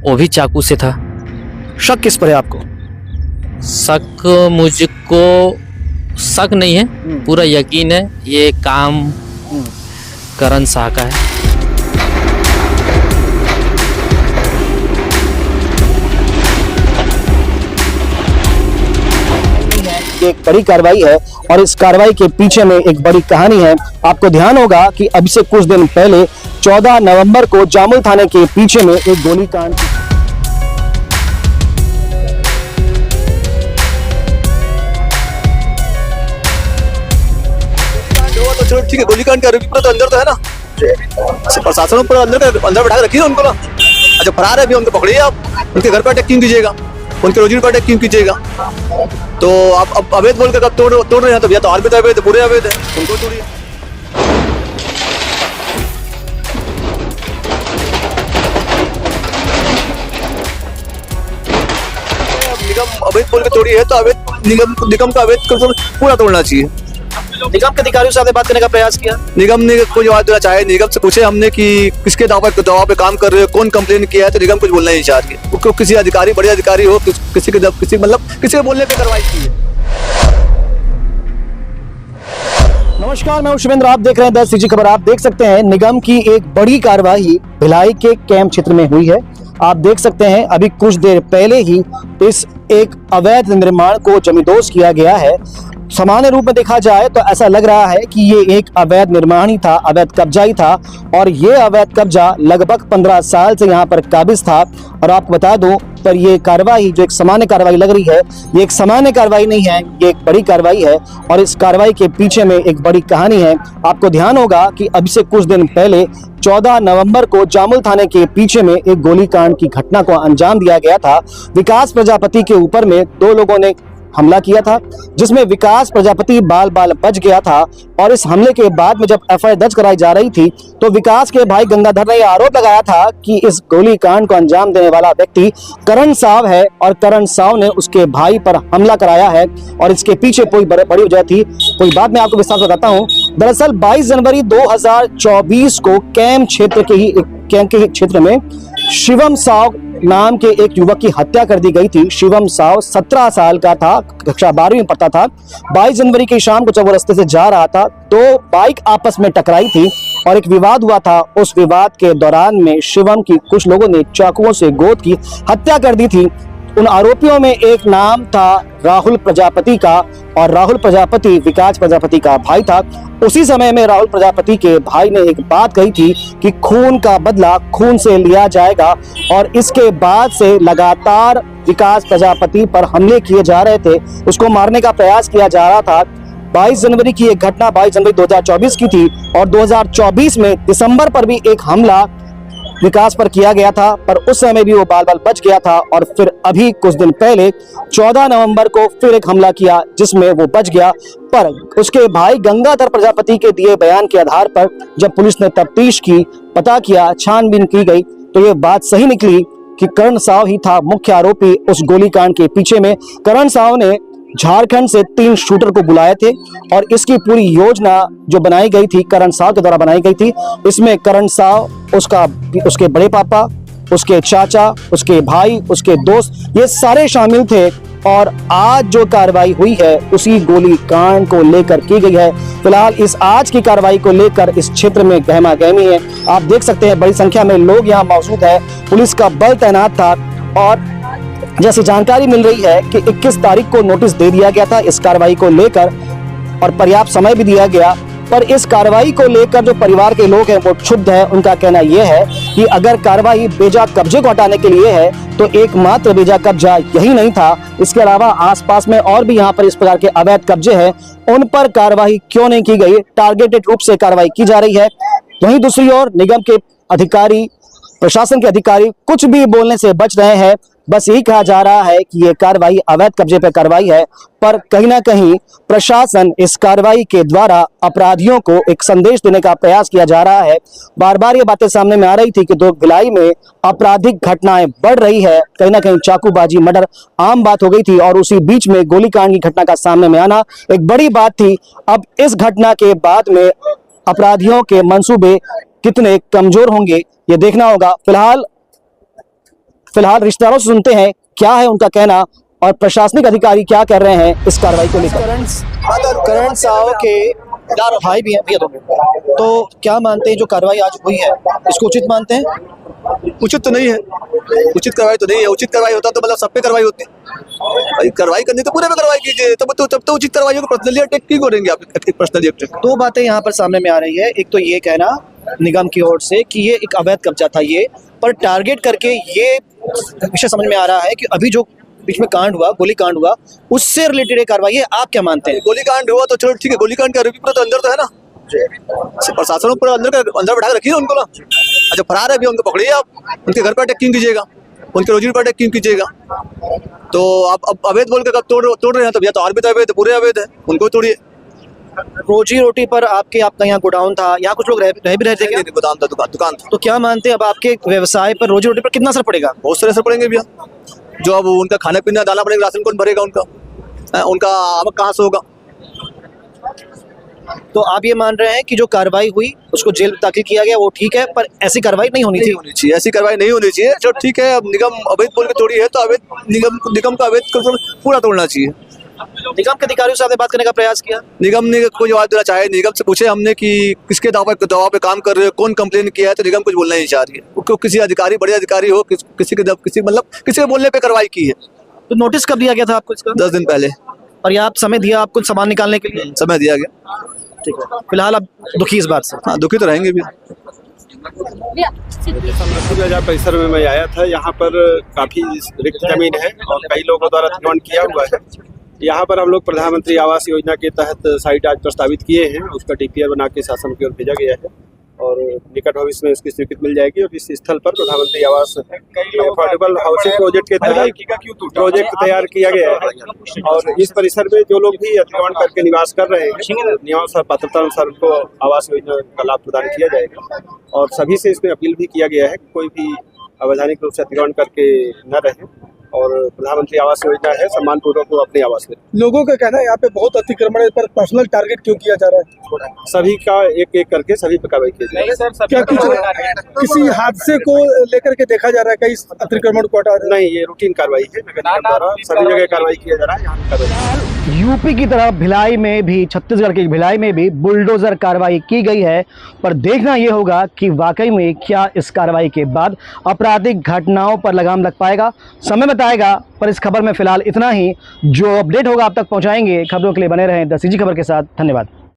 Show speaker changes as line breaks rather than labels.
वो भी चाकू से था।
शक किस पर है आपको?
शक मुझको शक नहीं है, पूरा यकीन है ये काम करण शाह का है।
एक बड़ी कार्रवाई है और इस कार्रवाई के पीछे में एक बड़ी कहानी है। आपको ध्यान होगा कि अभी से कुछ दिन पहले 14 नवंबर को जामुल थाने के पीछे में एक गोलीकांड
तो चलो ठीक है, गोलीकांड का आरोपी तो अंदर तो है ना, प्रशासन पर अंदर बैठा रखिए उनको ना। अच्छा फरार है, अभी उनको पकड़िए, आप उनके घर पर अटैक क्यों कीजिएगा, उनके रोजी पर अटैक क्यों कीजिएगा? तो आप अब अवैध बोल कर तोड़ रहे हैं, तो भैया तो और भी अवैध है, पूरे अवैध है, उनको तोड़िए। निगम अवैध बोल के तोड़ी है तो अवैध निगम का अवैध पूरा तोड़ना चाहिए।
निगम के अधिकारियों से आपने बात करने का प्रयास किया?
निगम ने कोई जवाब देना चाहे, निगम से पूछे हमने कि किसके दबाव पे काम कर रहे हो, कौन कंप्लेन किया है, तो निगम कुछ बोलना नहीं चाह रही है। वो किसी अधिकारी, बड़े अधिकारी हो, किसी के बोलने पे कार्रवाई की है।
नमस्कार, मैं शुभेंद्र, आप देख रहे हैं 10 सीजी खबर। आप देख सकते हैं निगम की एक बड़ी कार्रवाई भिलाई के कैंप क्षेत्र में हुई है। आप देख सकते हैं अभी कुछ देर पहले ही इस एक अवैध निर्माण को जमींदोज किया गया है। सामान्य रूप में देखा जाए तो ऐसा लग रहा है कि ये एक अवैध निर्माण ही था, अवैध कब्जा ही था, और ये अवैध कब्जा लगभग 15 साल से यहाँ पर काबिज था। और आपको बता दूं, पर ये कार्रवाई जो एक सामान्य कार्रवाई लग रही है, ये एक सामान्य कार्रवाई नहीं है, ये एक बड़ी कार्रवाई है और इस कार्रवाई के पीछे में एक बड़ी कहानी है। आपको ध्यान होगा कि अभी से कुछ दिन पहले 14 नवंबर को जामुल थाने के पीछे में एक गोलीकांड की घटना को अंजाम दिया गया था। विकास प्रजापति के ऊपर में 2 लोगों ने हमला किया था, जिसमें विकास प्रजापति बाल बच गया था। और इस हमले के बाद में जब एफआईआर दर्ज कराई जा रही थी तो विकास के भाई गंगाधर ने यह आरोप लगाया था कि इस गोलीकांड को अंजाम देने वाला व्यक्ति करण साव है और करण साव ने उसके भाई पर हमला कराया है और इसके पीछे कोई बड़ी वजह थी। कोई बात मैं आपको विस्तार से बताता हूँ। दरअसल 22 जनवरी 2024 को कैंप के क्षेत्र में शिवम साव नाम के एक युवक की हत्या कर दी गई थी। शिवम साव 17 साल का था, कक्षा 12वीं में पढ़ता था। 22 जनवरी की शाम को जब वो रास्ते से जा रहा था तो बाइक आपस में टकराई थी और एक विवाद हुआ था। उस विवाद के दौरान में शिवम की कुछ लोगों ने चाकुओं से गोद की हत्या कर दी थी। उन आरोपियों में एक नाम था राहुल प्रजापति का और राहुल प्रजापति विकास प्रजापति का भाई था। उसी समय में राहुल प्रजापति के भाई ने एक बात कही थी कि खून का बदला खून से लिया जाएगा और इसके बाद से लगातार विकास प्रजापति पर हमले किए जा रहे थे, उसको मारने का प्रयास किया जा रहा था। 22 जनवरी की एक घटना 22 जनवरी 2024 की थी और 2024 में दिसंबर पर भी एक हमला विकास पर किया गया था, पर उस समय भी वो बाल बच गया था। और फिर अभी कुछ दिन पहले 14 नवंबर को फिर एक हमला किया जिसमें वो बच गया, पर उसके भाई गंगाधर प्रजापति के दिए बयान के आधार पर जब पुलिस ने तफ्तीश की, पता किया, छानबीन की गई तो ये बात सही निकली कि करण साव ही था मुख्य आरोपी उस गोलीकांड के पीछे में। करण साव ने झारखंड से 3 शूटर को बुलाए थे और इसकी पूरी योजना जो बनाई गई थी करण साव के द्वारा बनाई गई थी। इसमें करण साव, उसके बड़े पापा, उसके चाचा, उसके भाई, उसके दोस्त, ये सारे शामिल थे। और आज जो कार्रवाई हुई है उसी गोलीकांड को लेकर की गई है। फिलहाल इस आज की कार्रवाई को लेकर इस क्षेत्र में गहमा गहमी है। आप देख सकते हैं बड़ी संख्या में लोग यहाँ मौजूद है, पुलिस का बल तैनात था और जैसी जानकारी मिल रही है कि 21 तारीख को नोटिस दे दिया गया था इस कार्रवाई को लेकर और पर्याप्त समय भी दिया गया। पर इस कार्रवाई को लेकर जो परिवार के लोग हैं वो क्षुब्ध है। उनका कहना यह है कि अगर कार्रवाई बेजा कब्जे को हटाने के लिए है तो एकमात्र बेजा कब्जा यही नहीं था, इसके अलावा आसपास में और भी यहाँ पर इस प्रकार के अवैध कब्जे हैं, उन पर कार्रवाई क्यों नहीं की गई? टारगेटेड रूप से कार्रवाई की जा रही है। वहीं दूसरी ओर निगम के अधिकारी, प्रशासन के अधिकारी कुछ भी बोलने से बच रहे हैं। बस यही कहा जा रहा है कि ये कार्रवाई अवैध कब्जे पर कार्रवाई है, पर कहीं ना कहीं प्रशासन इस कार्रवाई के द्वारा अपराधियों को एक संदेश देने का प्रयास किया जा रहा है। बार बार ये बातें सामने में आ रही थी कि भिलाई में आपराधिक घटनाएं बढ़ रही है, कहीं ना कहीं चाकूबाजी, मर्डर आम बात हो गई थी और उसी बीच में गोलीकांड की घटना का सामने में आना एक बड़ी बात थी। अब इस घटना के बाद में अपराधियों के मंसूबे कितने कमजोर होंगे ये देखना होगा। फिलहाल फिलहाल रिश्तेदारों से सुनते हैं क्या है उनका कहना और प्रशासनिक अधिकारी क्या कर रहे हैं इस कार्रवाई को लेकर। करण साव के भाई भी हैं भैया दोनों, तो क्या मानते हैं जो कार्रवाई आज हुई है इसको उचित मानते हैं?
उचित तो नहीं है, उचित कार्रवाई तो नहीं है। उचित कार्रवाई होता तो मतलब सब पे कार्रवाई होती भाई, कार्रवाई करनी तो पूरे पे कार्रवाई कीजिए, तब तो उचित कार्रवाई होगी। पर्सनली अटैक क्यों करेंगे आप? पर्सनली अटैक
दो बातें यहाँ पर सामने में आ रही है। एक तो ये कहना निगम की ओर से कि ये एक अवैध कब्जा था, ये पर टारगेट करके ये विषय समझ में आ रहा है कि अभी जो बीच में कांड हुआ, गोली कांड हुआ, उससे रिलेटेड कार्रवाई है। आप क्या मानते हैं?
गोली कांड हुआ तो चलो ठीक है, गोली कांड का आरोपी पूरा तो अंदर तो है ना, प्रशासन पूरा अंदर बैठा रखिए उनको ना। अच्छा फरार है भी, उनको पकड़िए आप, उनके घर पर अटैक क्यों कीजिएगा, उनके रोजी पर अटैक क्यों कीजिएगा? तो आप अब अवैध बोल के कब तोड़ रहे हैं? तो भैया तो और भी तो अवैध, पूरे अवैध है, उनको तोड़िए।
रोजी रोटी पर आपका यहाँ गोडाउन था, यहाँ कुछ लोग रह भी रहे थे क्या?
गोदाम था, दुकान था।
तो क्या मानते हैं अब आपके व्यवसाय पर, रोजी रोटी पर कितना असर पड़ेगा?
बहुत सारे असर पड़ेंगे भैया। जो अब उनका खाना पीना डालना पड़ेगा, राशन कौन भरेगा उनका आवक कहाँ से होगा?
तो आप ये मान रहे हैं कि जो कार्रवाई हुई उसको जेल में दाखिल किया गया वो ठीक है, पर ऐसी कार्रवाई नहीं होनी चाहिए?
ऐसी कार्रवाई नहीं होनी चाहिए। जो ठीक है, अब निगम अवैध बोल के तोड़ी है तो अवैध निगम का अवैध पूरा तोड़ना चाहिए।
निगम के अधिकारियों से आपने बात करने का प्रयास किया?
निगम ने कोई जवाब देना चाहे, निगम से पूछे हमने कि किसके दबाव पे काम कर रहे हो, कौन कंप्लेन किया है, तो निगम कुछ बोलना नहीं चाह रही है। किसी अधिकारी, बड़े अधिकारी हो, किसी के बोलने पे कार्रवाई की है।
तो नोटिस कब दिया गया था आपको इसका?
10 दिन पहले।
और ये आप समय दिया आपको सामान निकालने के लिए?
समय दिया गया।
ठीक है, फिलहाल आप दुखी इस बात से?
हाँ, दुखी तो रहेंगे भी।
बाजार परिसर में मैं आया था। यहाँ पर काफी रिक्त जमीन है और कई लोगों द्वारा अतिक्रमण किया हुआ है। यहाँ पर हम लोग प्रधानमंत्री आवास योजना के तहत साइट आज प्रस्तावित किए हैं, उसका डीपीआर बना के शासन की ओर भेजा गया है और निकट भविष्य में उसकी स्वीकृति मिल जाएगी। और इस स्थल पर प्रधानमंत्री आवास अफोर्डेबल हाउसिंग प्रोजेक्ट के तहत प्रोजेक्ट तैयार किया गया है और इस परिसर में जो लोग भी अतिक्रमण करके निवास कर रहे हैं, निवास पात्रता अनुसार उनको आवास योजना का लाभ प्रदान किया जाएगा। और सभी से इसमें अपील भी किया गया है कि कोई भी अवैधानिक रूप से अतिक्रमण करके न रहे और प्रधानमंत्री आवास योजना है, सम्मान पूर्वक को अपने आवास में।
लोगों का कहना है यहाँ पे बहुत अतिक्रमण है, पर पर्सनल टारगेट क्यों किया जा रहा है?
सभी का एक एक करके सभी पे कार्रवाई की जाएगी।
क्या कुछ किसी हादसे को लेकर के देखा जा रहा है? कई अतिक्रमण को हटा रहे हैं?
नहीं, ये रूटीन कार्रवाई है, नगर निगम द्वारा सभी जगह कार्रवाई किया जा रहा है। यहाँ कार्रवाई
यूपी की तरह भिलाई में भी, छत्तीसगढ़ के भिलाई में भी बुलडोजर कार्रवाई की गई है, पर देखना यह होगा कि वाकई में क्या इस कार्रवाई के बाद आपराधिक घटनाओं पर लगाम लग पाएगा। समय बताएगा, पर इस खबर में फिलहाल इतना ही। जो अपडेट होगा आप तक पहुंचाएंगे। खबरों के लिए बने रहें द सीजी खबर के साथ। धन्यवाद।